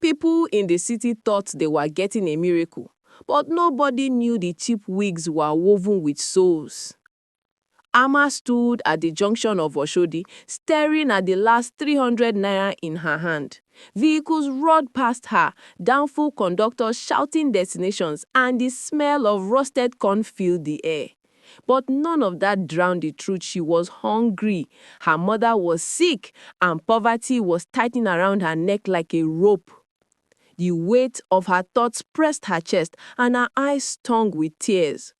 People in the city thought they were getting a miracle, but nobody knew the cheap wigs were woven with souls. Amma stood at the junction of Oshodi, staring at the last 300 naira in her hand. Vehicles roared past her, downful conductors shouting destinations, and the smell of roasted corn filled the air. But none of that drowned the truth. She was hungry, her mother was sick, and poverty was tightening around her neck like a rope. The weight of her thoughts pressed her chest, and her eyes stung with tears.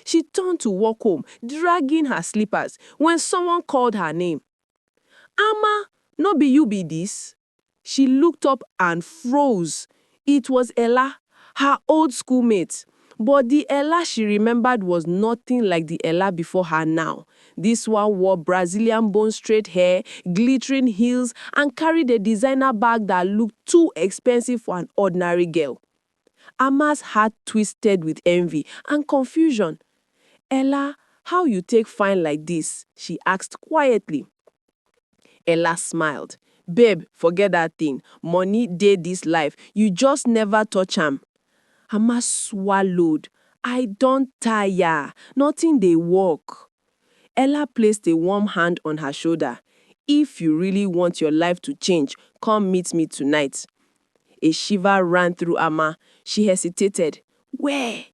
She turned to walk home, dragging her slippers, when someone called her name. "Amma, no be you be this?" She looked up and froze. It was Ella, her old schoolmate. But the Ella she remembered was nothing like the Ella before her now. This one wore Brazilian bone straight hair, glittering heels, and carried a designer bag that looked too expensive for an ordinary girl. Amma's heart twisted with envy and confusion. "Ella, how you take fine like this?" she asked quietly. Ella smiled. "Babe, forget that thing. Money dey this life. You just never touch am." Amma swallowed. "I don't tire. Nothing dey work." Ella placed a warm hand on her shoulder. "If you really want your life to change, come meet me tonight." A shiver ran through Amma. She hesitated. "Where?"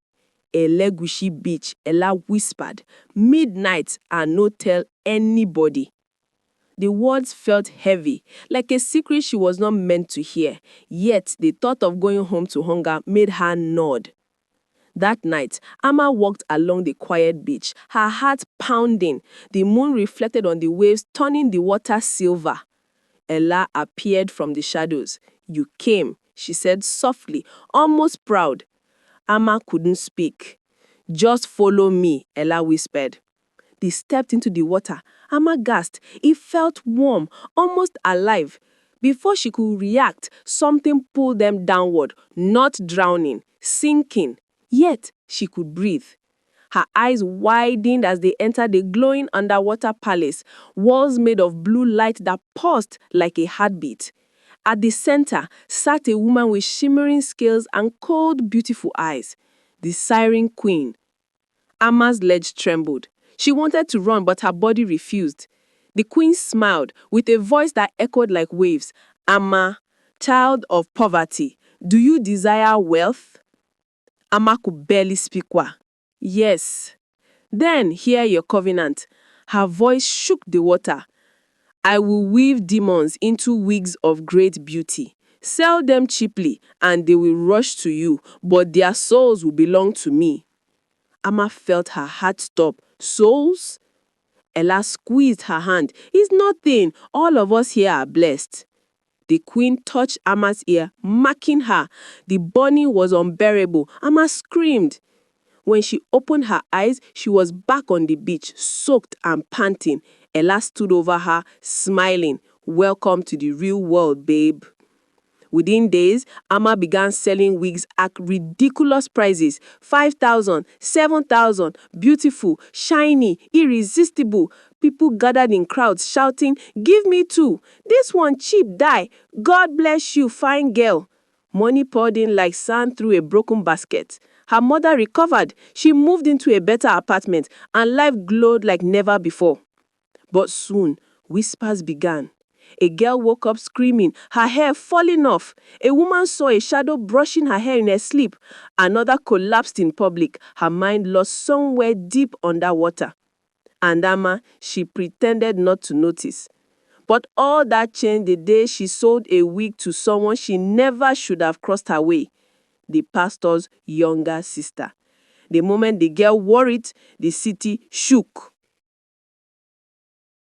"Elegushi Beach," Ella whispered. "Midnight and no tell anybody." The words felt heavy, like a secret she was not meant to hear. Yet the thought of going home to hunger made her nod. That night, Amma walked along the quiet beach, her heart pounding. The moon reflected on the waves, turning the water silver. Ella appeared from the shadows. "You came," she said softly, almost proud. Amma couldn't speak. "Just follow me," Ella whispered. They stepped into the water. Amma gasped. It felt warm, almost alive. Before she could react, something pulled them downward, not drowning, sinking. Yet she could breathe. Her eyes widened as they entered a glowing underwater palace, walls made of blue light that pulsed like a heartbeat. At the center sat a woman with shimmering scales and cold, beautiful eyes, the Siren Queen. Amma's legs trembled. She wanted to run, but her body refused. The queen smiled with a voice that echoed like waves. "Amma, child of poverty, do you desire wealth?" Amma could barely speak. "Yes." "Then hear your covenant." Her voice shook the water. "I will weave demons into wigs of great beauty. Sell them cheaply, and they will rush to you, but their souls will belong to me." Amma felt her heart stop. "Souls?" Ella squeezed her hand. "It's nothing. All of us here are blessed." The queen touched Amma's ear, marking her. The burning was unbearable. Amma screamed. When she opened her eyes, she was back on the beach, soaked and panting. Ella stood over her, smiling. "Welcome to the real world, babe." Within days, Amma began selling wigs at ridiculous prices. 5,000, 7,000, beautiful, shiny, irresistible. People gathered in crowds shouting, "Give me two. This one cheap, die. God bless you, fine girl." Money poured in like sand through a broken basket. Her mother recovered. She moved into a better apartment, and life glowed like never before. But soon, whispers began. A girl woke up screaming, her hair falling off. A woman saw a shadow brushing her hair in her sleep. Another collapsed in public, her mind lost somewhere deep underwater. And Amma, she pretended not to notice. But all that changed the day she sold a wig to someone she never should have crossed her way, the pastor's younger sister. The moment the girl wore it, the city shook.